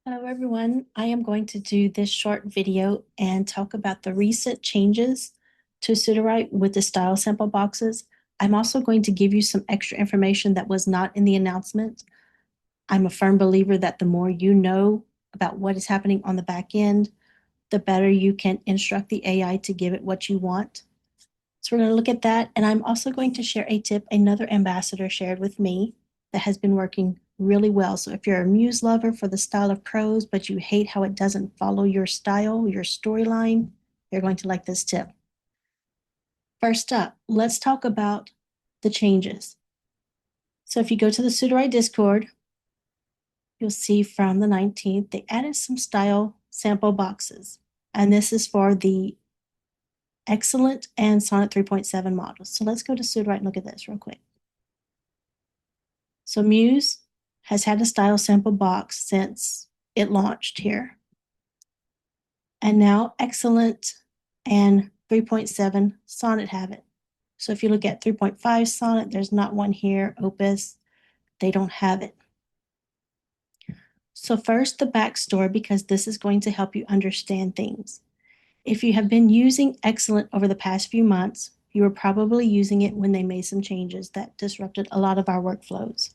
Hello everyone, I am going to do this short video and talk about the recent changes to Sudowrite with the style sample boxes. I'm also going to give you some extra information that was not in the announcement. I'm a firm believer that the more you know about what is happening on the back end, the better you can instruct the AI to give it what you want. So we're going to look at that, and I'm also going to share a tip another ambassador shared with me that has been working really well. So if you're a Muse lover for the style of prose, but you hate how it doesn't follow your style, your storyline, you're going to like this tip. First up, let's talk about the changes. So if you go to the Sudowrite Discord, you'll see from the 19th, they added some style sample boxes. And this is for the Excellent and Sonnet 3.7 models. So let's go to Sudowrite and look at this real quick. So Muse has had a style sample box since it launched here. And now Excellent and 3.7 Sonnet have it. So if you look at 3.5 Sonnet, there's not one here. Opus, they don't have it. So first, the backstory, because this is going to help you understand things. If you have been using Excellent over the past few months, you were probably using it when they made some changes that disrupted a lot of our workflows.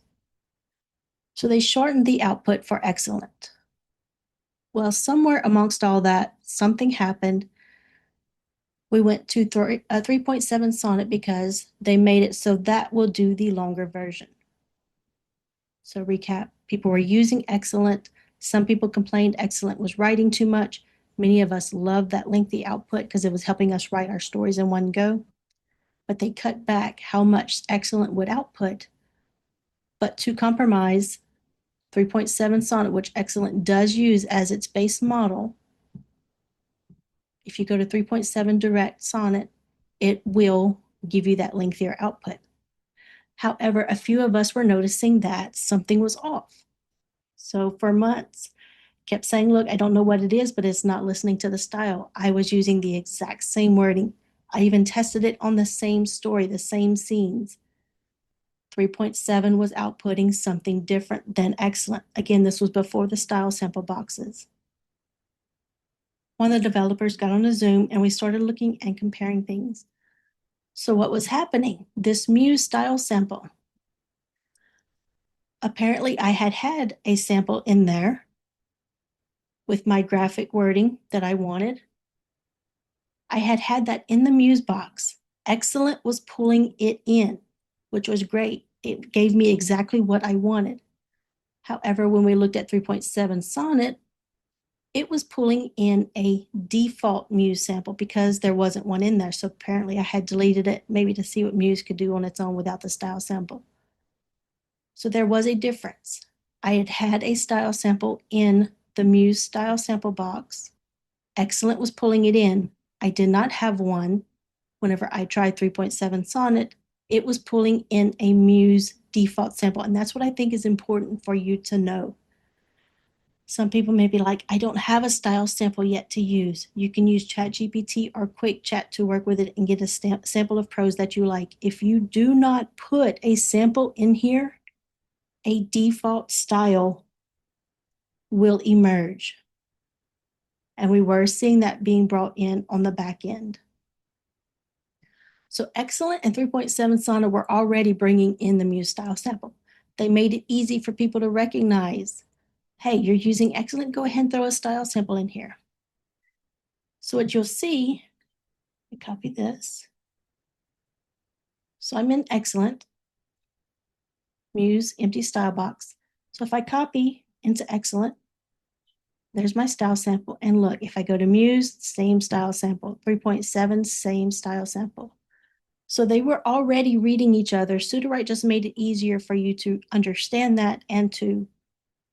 So they shortened the output for Excellent. Well, somewhere amongst all that, something happened. We went to 3.7 Sonnet because they made it so that will do the longer version. So recap, people were using Excellent. Some people complained Excellent was writing too much. Many of us loved that lengthy output because it was helping us write our stories in one go. But they cut back how much Excellent would output. But to compromise, 3.7 Sonnet, which Excellent does use as its base model, if you go to 3.7 Direct Sonnet, it will give you that lengthier output. However, a few of us were noticing that something was off. So for months, kept saying, look, I don't know what it is, but it's not listening to the style. I was using the exact same wording. I even tested it on the same story, the same scenes. 3.7 was outputting something different than Excellent. Again, this was before the style sample boxes. One of the developers got on a Zoom and we started looking and comparing things. So what was happening? This Muse-style sample. Apparently, I had a sample in there with my graphic wording that I wanted. I had that in the Muse box. Excellent was pulling it in, which was great. It gave me exactly what I wanted. However, when we looked at 3.7 Sonnet, it was pulling in a default Muse sample because there wasn't one in there. So apparently I had deleted it maybe to see what Muse could do on its own without the style sample. So there was a difference. I had a style sample in the Muse style sample box. Excellent was pulling it in. I did not have one. Whenever I tried 3.7 Sonnet, it was pulling in a Muse default sample. And that's what I think is important for you to know. Some people may be like, I don't have a style sample yet to use. You can use ChatGPT or Quick Chat to work with it and get a sample of prose that you like. If you do not put a sample in here, a default style will emerge. And we were seeing that being brought in on the back end. So Excellent and 3.7 Sonnet were already bringing in the Muse style sample. They made it easy for people to recognize, hey, you're using Excellent, go ahead and throw a style sample in here. So what you'll see, let me copy this. So I'm in Excellent, Muse, empty style box. So if I copy into Excellent, there's my style sample. And look, if I go to Muse, same style sample, 3.7, same style sample. So they were already reading each other. Sudowrite just made it easier for you to understand that and to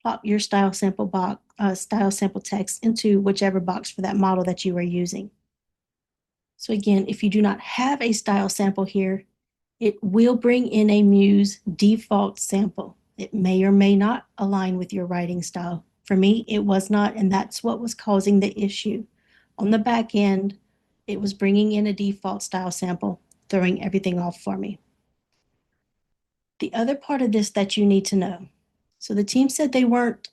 plop your style sample box, style sample text into whichever box for that model that you are using. So again, if you do not have a style sample here, it will bring in a Muse default sample. It may or may not align with your writing style. For me, it was not, and that's what was causing the issue. On the back end, it was bringing in a default style sample, throwing everything off for me. The other part of this that you need to know. So the team said they weren't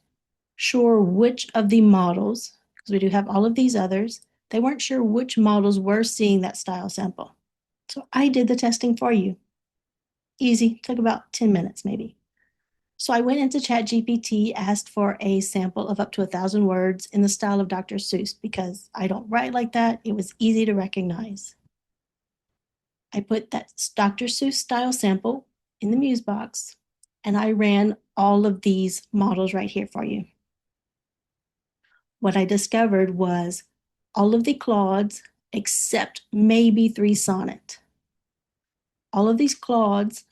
sure which of the models, because we do have all of these others, they weren't sure which models were seeing that style sample. So I did the testing for you. Easy, took about 10 minutes maybe. So I went into ChatGPT, asked for a sample of up to 1,000 words in the style of Dr. Seuss because I don't write like that. It was easy to recognize. I put that Dr. Seuss style sample in the Muse box, and I ran all of these models right here for you. What I discovered was all of the Claudes except maybe 3 Sonnet. All of these Claudes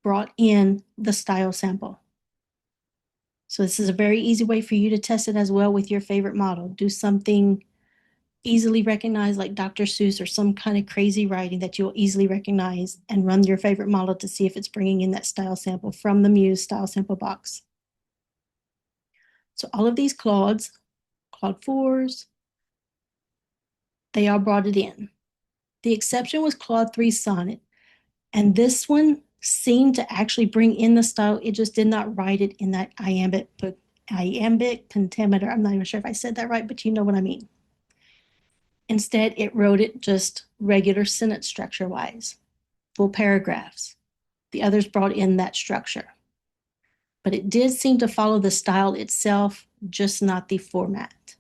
brought in the style sample. So this is a very easy way for you to test it as well with your favorite model. Do something easily recognized like Dr. Seuss or some kind of crazy writing that you'll easily recognize and run your favorite model to see if it's bringing in that style sample from the Muse style sample box. So all of these Claude 4s, they all brought it in. The exception was Claude 3 Sonnet. And this one seemed to actually bring in the style. It just did not write it in that iambic pentameter. I'm not even sure if I said that right, but you know what I mean. Instead, it wrote it just regular sentence structure wise, full paragraphs. The others brought in that structure. But it did seem to follow the style itself, just not the format.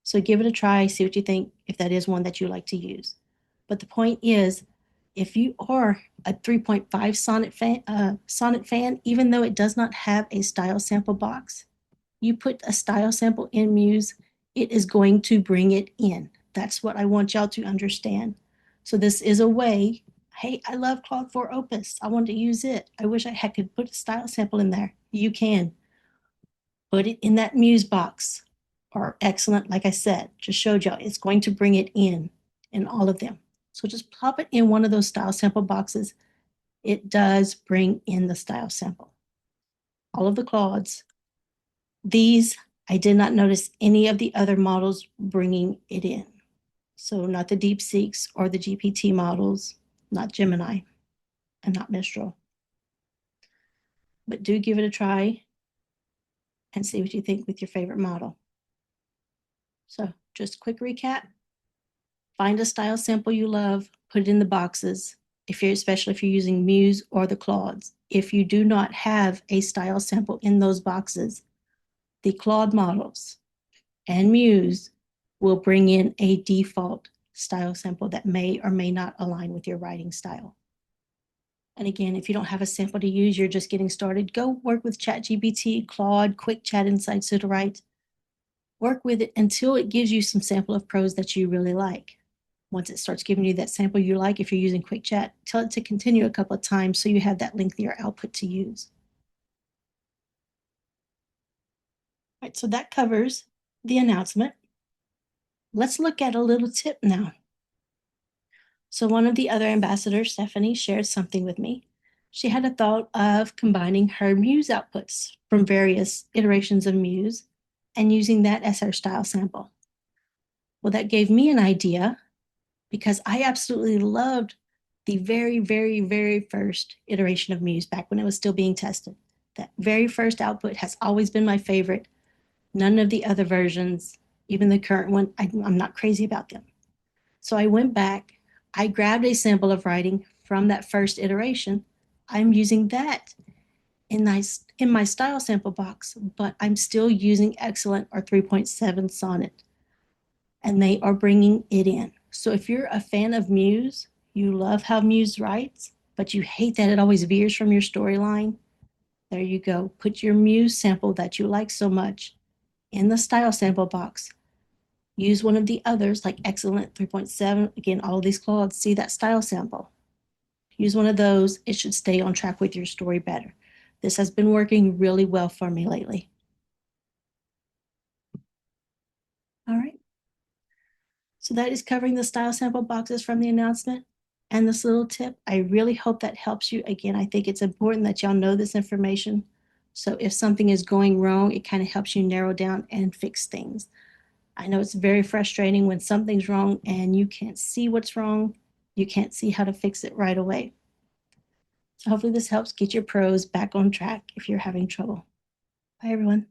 So give it a try, see what you think, if that is one that you like to use. But the point is, if you are a 3.5 Sonnet fan, even though it does not have a style sample box, you put a style sample in Muse, it is going to bring it in. That's what I want y'all to understand. So this is a way, hey, I love Claude 4 Opus. I want to use it. I wish I could put a style sample in there. You can. Put it in that Muse box. Or excellent, like I said, just showed y'all, it's going to bring it in all of them. So just pop it in one of those style sample boxes. It does bring in the style sample. All of the Claudes. These, I did not notice any of the other models bringing it in. So not the DeepSeeks or the GPT models, not Gemini, and not Mistral. But do give it a try and see what you think with your favorite model. So just a quick recap. Find a style sample you love, put it in the boxes, especially if you're using Muse or the Claudes. If you do not have a style sample in those boxes, the Claude models and Muse will bring in a default style sample that may or may not align with your writing style. And again, if you don't have a sample to use, you're just getting started, go work with ChatGPT, Claude, Quick Chat inside Sudowrite. Work with it until it gives you some sample of prose that you really like. Once it starts giving you that sample you like, if you're using Quick Chat, tell it to continue a couple of times so you have that lengthier output to use. All right, so that covers the announcement. Let's look at a little tip now. So one of the other ambassadors, Stephanie, shared something with me. She had a thought of combining her Muse outputs from various iterations of Muse and using that as her style sample. Well, that gave me an idea because I absolutely loved the very, very, very first iteration of Muse back when it was still being tested. That very first output has always been my favorite. None of the other versions, even the current one, I'm not crazy about them. So I went back, I grabbed a sample of writing from that first iteration. I'm using that in my style sample box, but I'm still using Excellent or 3.7 Sonnet, and they are bringing it in. So if you're a fan of Muse, you love how Muse writes, but you hate that it always veers from your storyline, there you go. Put your Muse sample that you like so much in the style sample box. Use one of the others like Excellent 3.7. Again, all of these Claudes, see that style sample. Use one of those. It should stay on track with your story better. This has been working really well for me lately. All right. So that is covering the style sample boxes from the announcement and this little tip. I really hope that helps you. Again, I think it's important that y'all know this information. So if something is going wrong, it kind of helps you narrow down and fix things. I know it's very frustrating when something's wrong and you can't see what's wrong. You can't see how to fix it right away. So hopefully this helps get your prose back on track if you're having trouble. Bye, everyone.